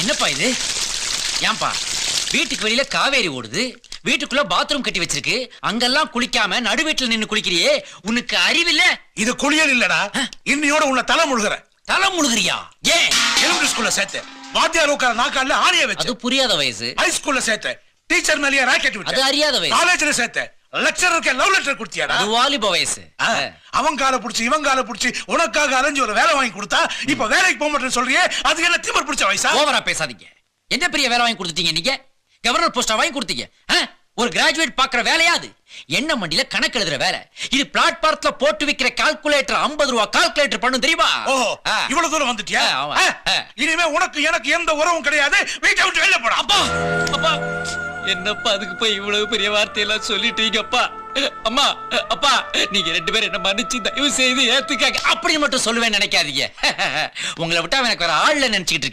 என்னப்பா இது? ஏன்பா வீட்டுக்கு வெளியில காவேரி ஓடுது, வீட்டுக்குள்ள பாத்ரூம் கட்டி வச்சிருக்கு, அங்கெல்லாம் குளிக்காம நடு வீட்டுல நின்னு குளிக்கிறியே, உனக்கு அறிவில்ல? இது குளியல் இல்லடா, இன்னையோட உன்னை தலை முழுகிற. தலை முழுகிறியா? ஏன்? எலிமெண்டரி ஸ்கூல்ல சேர்த்து வாத்தியார் உட்கார நாக்கால ஆணிய வச்சு. அது புரியாத வயசு. ஹை ஸ்கூல்ல சேர்த்து டீச்சர் மேலேயே ராக்கெட் விட்டு. அது அறியாத வயசு. காலேஜ்ல சேர்த்து லெக்சரருக்கு லவ் லெட்டர் கொடுத்தியாடா? அது வாலிப வயசு. அவன் கால புடிச்சு இவன் கால புடிச்சு உனக்காக அலைஞ்சு ஒரு வேலை வாங்கி கொடுத்தா இப்ப வேலைக்கு போக மாட்டேன்னு சொல்றியே, அதுக்கு என்ன திமிர் பிடிச்ச வயசா? ஓவரா பேசாதீங்க. என்ன பெரிய வேலை வாங்கி கொடுத்துட்டீங்க நீங்க? கவர்னர் போஸ்டா வாங்கி கொடுத்தீங்க. ஒரு கிராஜுவேட் பாக்குற வேலையா அது? என்ன மண்டியில கணக்கு எழுதுற வேலை இது? பிளாட்பாரத்துல போட்டு வைக்கிற கால்குலேட்டர் 50 ரூபாய் கால்குலேட்டர் பண்ணும் தெரியுமா? ஓஹோ, இவ்வளவு தூரம் வந்துட்டியா? இனிமே உனக்கு எனக்கு எந்த உறவும் கிடையாது, வீட்டை விட்டு வெளில போடா. அப்பா அப்பா, என்னப்பா அதுக்கு போய் இவ்வளவு பெரிய வார்த்தையெல்லாம் சொல்லிட்டீங்கப்பா? அம்மா அப்பா, நீங்க 2 பேரும் என்ன மன்னிச்சு தயவு செய்து ஏத்துக்காங்க. அப்படி மட்டும் சொல்லுவேன் நினைக்காதீங்க. உங்களை விட்டா எனக்கு வேற ஆள்ல நினைச்சுக்கிட்டு